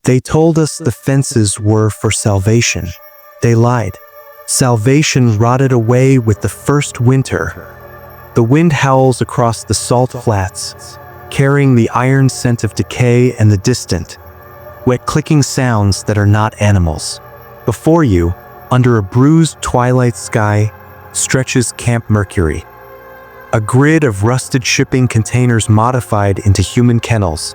They told us the fences were for salvation. They lied. Salvation rotted away with the first winter. The wind howls across the salt flats, carrying the iron scent of decay and the distant, wet clicking sounds that are not animals. Before you, under a bruised twilight sky, stretches Camp Mercury, a grid of rusted shipping containers modified into human kennels,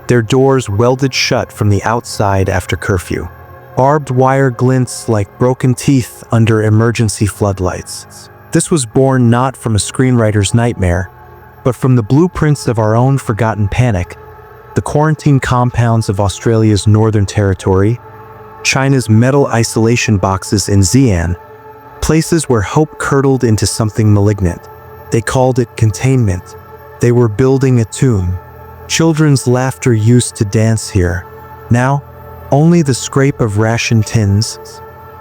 their doors welded shut from the outside after curfew. Barbed wire glints like broken teeth under emergency floodlights. This was born not from a screenwriter's nightmare, but from the blueprints of our own forgotten panic, the quarantine compounds of Australia's Northern Territory, China's metal isolation boxes in Xi'an, places where hope curdled into something malignant. They called it containment. They were building a tomb. Children's laughter used to dance here. Now, only the scrape of ration tins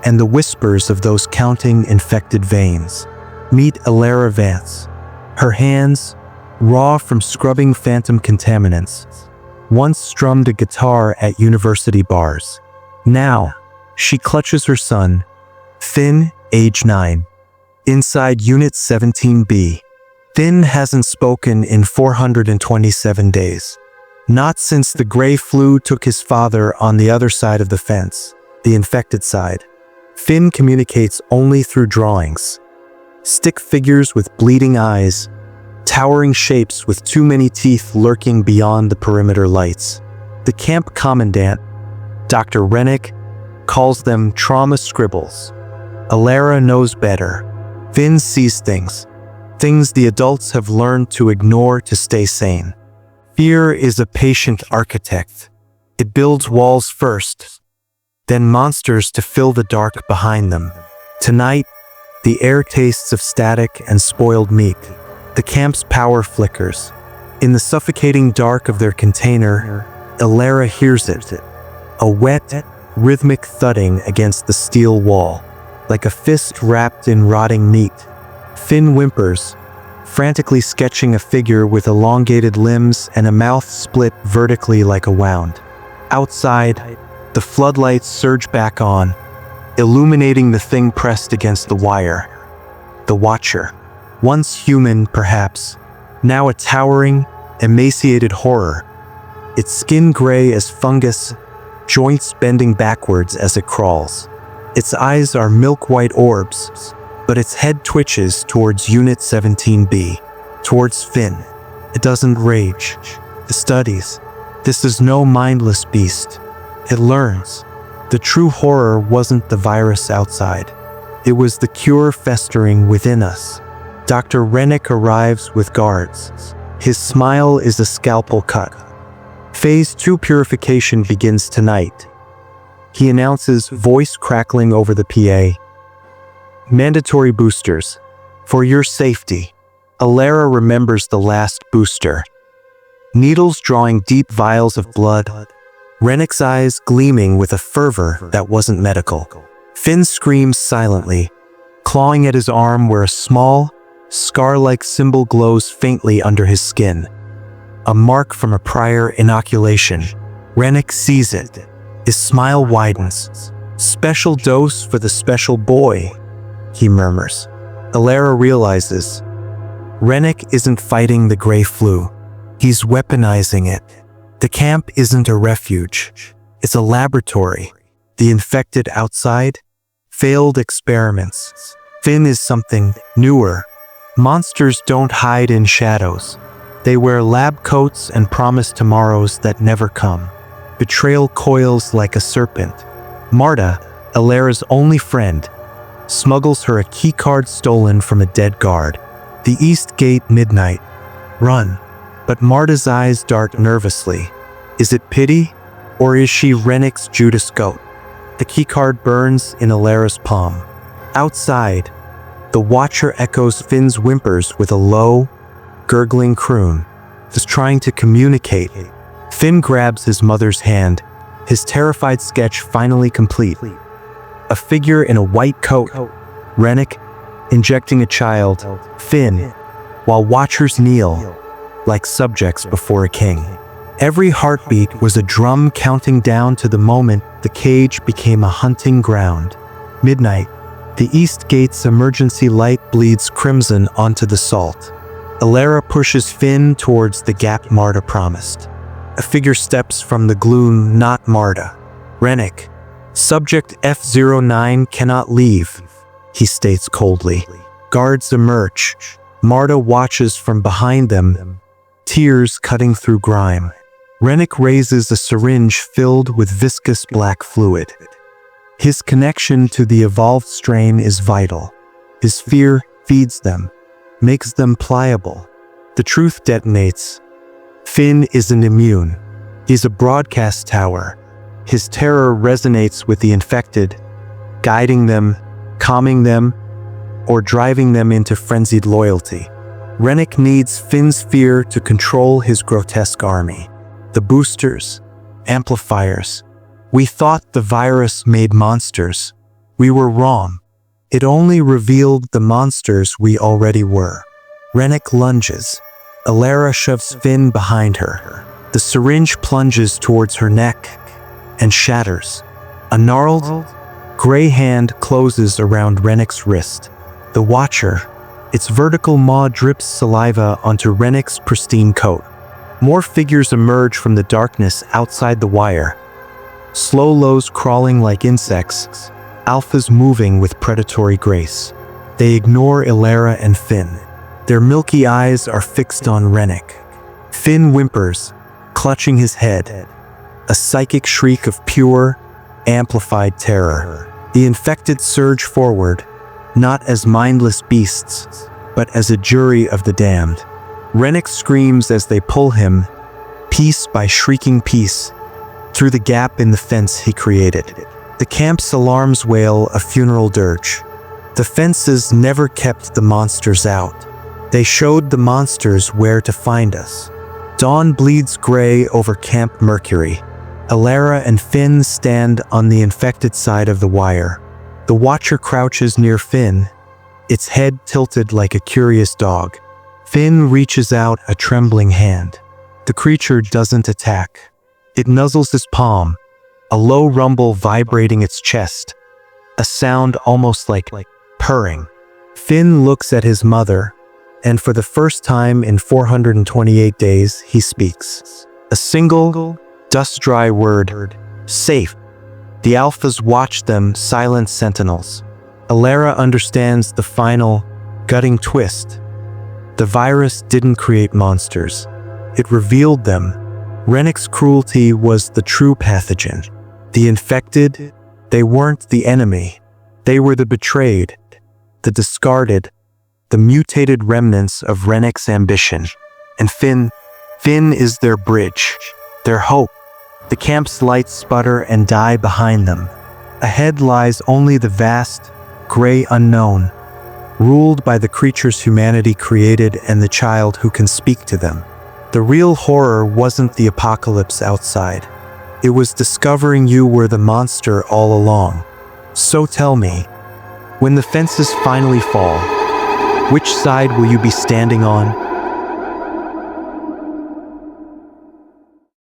and the whispers of those counting infected veins. Meet Alara Vance. Her hands, raw from scrubbing phantom contaminants, once strummed a guitar at university bars. Now, she clutches her son, Finn, age 9, inside Unit 17B. Finn hasn't spoken in 427 days. Not since the gray flu took his father on the other side of the fence, the infected side. Finn communicates only through drawings. Stick figures with bleeding eyes, towering shapes with too many teeth lurking beyond the perimeter lights. The camp commandant, Dr. Rennick, calls them trauma scribbles. Alara knows better. Finn sees things the adults have learned to ignore to stay sane. Fear is a patient architect. It builds walls first, then monsters to fill the dark behind them. Tonight, the air tastes of static and spoiled meat. The camp's power flickers. In the suffocating dark of their container, Alara hears it. A wet, rhythmic thudding against the steel wall, like a fist wrapped in rotting meat. Finn whimpers, frantically sketching a figure with elongated limbs and a mouth split vertically like a wound. Outside, the floodlights surge back on, illuminating the thing pressed against the wire. The Watcher. Once human, perhaps, now a towering, emaciated horror. Its skin gray as fungus, joints bending backwards as it crawls. Its eyes are milk-white orbs, but its head twitches towards Unit 17B, towards Finn. It doesn't rage. It studies. This is no mindless beast. It learns. The true horror wasn't the virus outside. It was the cure festering within us. Dr. Rennick arrives with guards. His smile is a scalpel cut. Phase 2 purification begins tonight. He announces, voice crackling over the PA. Mandatory boosters. For your safety. Alara remembers the last booster. Needles drawing deep vials of blood. Rennick's eyes gleaming with a fervor that wasn't medical. Finn screams silently, clawing at his arm where a small, scar-like symbol glows faintly under his skin. A mark from a prior inoculation. Rennick sees it. His smile widens. Special dose for the special boy, he murmurs. Alara realizes. Rennick isn't fighting the gray flu. He's weaponizing it. The camp isn't a refuge. It's a laboratory. The infected outside? Failed experiments. Finn is something newer. Monsters don't hide in shadows. They wear lab coats and promise tomorrows that never come. Betrayal coils like a serpent. Marta, Alara's only friend, smuggles her a keycard stolen from a dead guard. The East Gate midnight. Run. But Marta's eyes dart nervously. Is it pity, or is she Rennick's Judas goat? The keycard burns in Alara's palm. Outside, the Watcher echoes Finn's whimpers with a low, gurgling croon. He's trying to communicate. Finn grabs his mother's hand, his terrified sketch finally complete. A figure in a white coat, Rennick, injecting a child, Finn, while Watchers kneel, like subjects before a king. Every heartbeat was a drum counting down to the moment the cage became a hunting ground. Midnight. The east gate's emergency light bleeds crimson onto the salt. Elara pushes Finn towards the gap Marta promised. A figure steps from the gloom, not Marta. Rennick. Subject F-09 cannot leave, he states coldly. Guards emerge. Marta watches from behind them, tears cutting through grime. Rennick raises a syringe filled with viscous black fluid. His connection to the evolved strain is vital. His fear feeds them, makes them pliable. The truth detonates. Finn isn't immune. He's a broadcast tower. His terror resonates with the infected, guiding them, calming them, or driving them into frenzied loyalty. Rennick needs Finn's fear to control his grotesque army. The boosters, amplifiers. We thought the virus made monsters. We were wrong. It only revealed the monsters we already were. Rennick lunges. Elara shoves Finn behind her. The syringe plunges towards her neck and shatters. A gnarled, gray hand closes around Rennick's wrist. The Watcher, its vertical maw drips saliva onto Rennick's pristine coat. More figures emerge from the darkness outside the wire. Slow lows crawling like insects, alphas moving with predatory grace. They ignore Elara and Finn. Their milky eyes are fixed on Rennick. Finn whimpers, clutching his head. A psychic shriek of pure, amplified terror. The infected surge forward, not as mindless beasts, but as a jury of the damned. Rennick screams as they pull him, piece by shrieking piece, through the gap in the fence he created. The camp's alarms wail a funeral dirge. The fences never kept the monsters out. They showed the monsters where to find us. Dawn bleeds gray over Camp Mercury. Elara and Finn stand on the infected side of the wire. The Watcher crouches near Finn, its head tilted like a curious dog. Finn reaches out a trembling hand. The creature doesn't attack. It nuzzles his palm, a low rumble vibrating its chest, a sound almost like purring. Finn looks at his mother, and for the first time in 428 days, he speaks. A single, dust-dry word, safe. The alphas watch them, silent sentinels. Elara understands the final, gutting twist. The virus didn't create monsters. It revealed them. Rennick's cruelty was the true pathogen. The infected, they weren't the enemy. They were the betrayed, the discarded, the mutated remnants of Rennick's ambition. And Finn is their bridge, their hope. The camp's lights sputter and die behind them. Ahead lies only the vast, gray unknown, ruled by the creatures humanity created and the child who can speak to them. The real horror wasn't the apocalypse outside. It was discovering you were the monster all along. So tell me, when the fences finally fall, which side will you be standing on?